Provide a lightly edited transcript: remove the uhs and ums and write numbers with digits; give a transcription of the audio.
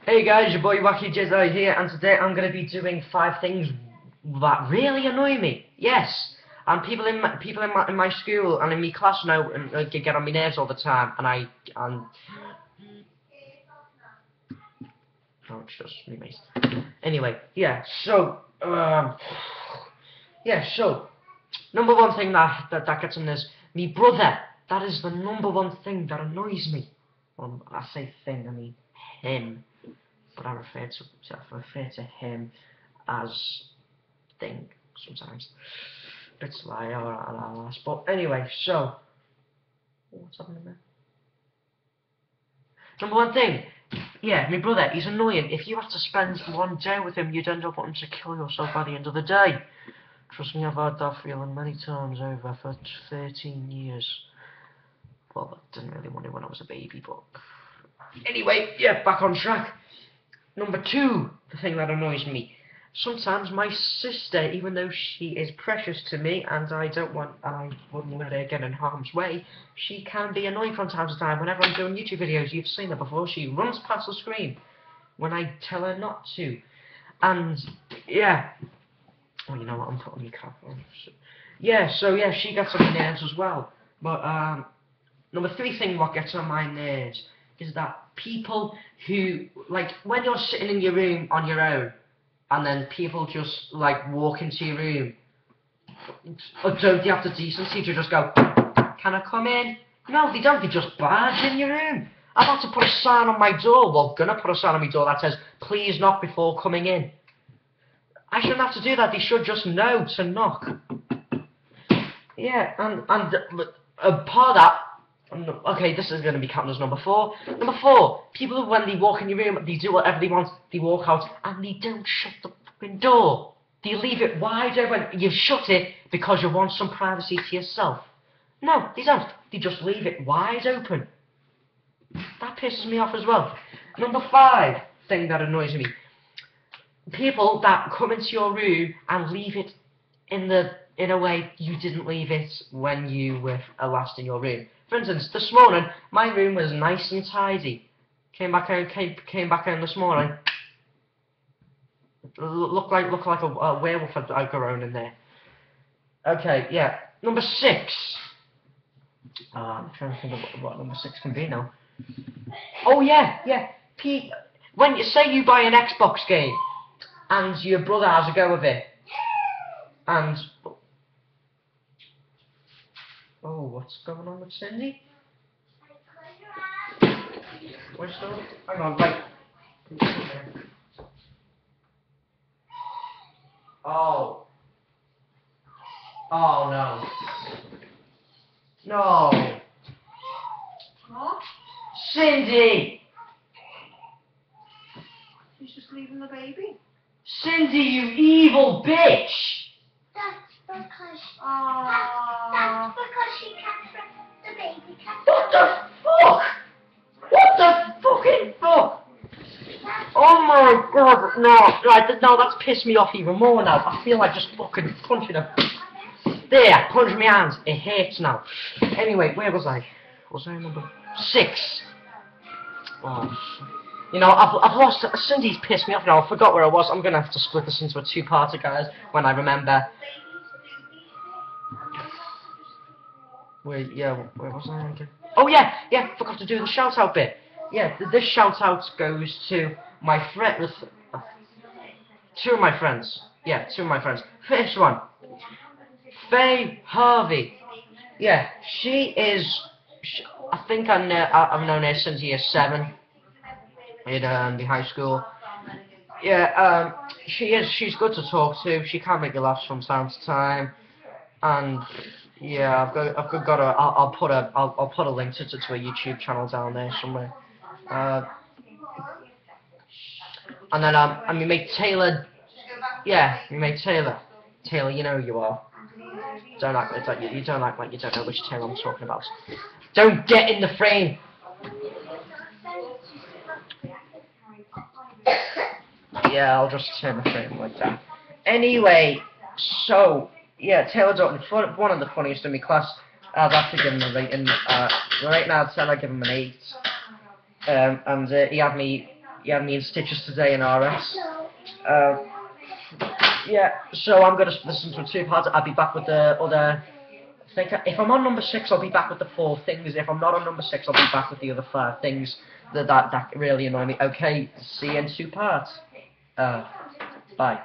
Hey guys, your boy Wacky Jedi here, and today I'm going to be doing 5 things that really annoy me. Yes, and people in my school and in my class now get on my nerves all the time, and oh, it's just me, mate. Anyway, so number one thing that gets on is me brother. That is the number one thing that annoys me. I say thing, I mean him. But I refer to him as thing sometimes. Bits lie or ass. But anyway, so what's happening there? Number one thing, yeah, my brother, he's annoying. If you have to spend one day with him, you'd end up wanting to kill yourself by the end of the day. Trust me, I've had that feeling many times over for 13 years. Well, I didn't really want it when I was a baby, but anyway, yeah, back on track. Number 2, the thing that annoys me. Sometimes my sister, even though she is precious to me and I wouldn't let her get in harm's way, she can be annoying from time to time. Whenever I'm doing YouTube videos, you've seen her before, she runs past the screen when I tell her not to. And, yeah. Oh, you know what, I'm putting your cap on. Yeah, she gets on my nerves as well. But, number 3 thing what gets on my nerves is that people who, like, when you're sitting in your room on your own, and then people just, like, walk into your room, or don't they have the decency to just go, can I come in? No, they don't, they just barge in your room. I've had to put a sign on my door, well, gonna put a sign on my door that says, please knock before coming in. I shouldn't have to do that, they should just know to knock. Yeah, and part of that, okay, this is going to be counted as number 4. Number 4, people who, when they walk in your room, they do whatever they want, they walk out, and they don't shut the fucking door. They leave it wide open. You shut it because you want some privacy to yourself. No, they don't. They just leave it wide open. That pisses me off as well. Number 5 thing that annoys me. People that come into your room and leave it in a way you didn't leave it when you were last in your room. For instance, this morning, my room was nice and tidy. Came back in this morning. Looked like a werewolf had grown in there. Okay, yeah. Number 6. I'm trying to think of what number 6 can be now. Oh yeah. When you say you buy an Xbox game, and your brother has a go of it, and oh, what's going on with Cindy? Where's the... Hang on, wait. Oh. Oh, no. No. What? Cindy! She's just leaving the baby. Cindy, you evil bitch! That's because she can't the baby can't. What the fuck? What the fucking fuck? Oh my god, no, that's pissed me off even more now. I feel like just fucking punching her. There, punch my hands. It hurts now. Anyway, where was I? Was I number 6? Oh, you know, I've lost. Cindy's pissed me off now. I forgot where I was. I'm gonna have to split this into a 2-parter, guys, when I remember. Where was I again? Oh yeah, forgot to do the shout out bit. Yeah, this shout out goes to my friend, 2 of my friends. Yeah, 2 of my friends. First one, Faye Harvey. Yeah, I think I've known her since year 7 in the high school. Yeah, she's good to talk to. She can make you laugh from time to time, and yeah, I'll put a link to a YouTube channel down there somewhere. And then and we mate Taylor. Yeah, we mate Taylor. Taylor, you know who you are. Don't act like you don't act like you don't know which Taylor I'm talking about. Don't get in the frame. Yeah, I'll just turn the frame like that. Anyway, so yeah, Taylor Dalton, one of the funniest in my class. I'd have to give him a rating. Right now, I'd say I'd give him an 8. And he had me yeah, me and Stitches today in RS. No. Yeah, so I'm gonna listen to 2 parts. I'll be back with the other. I think if I'm on number 6, I'll be back with the 4 things. If I'm not on number 6, I'll be back with the other 5 things that really annoy me. Okay, see you in 2 parts. Bye.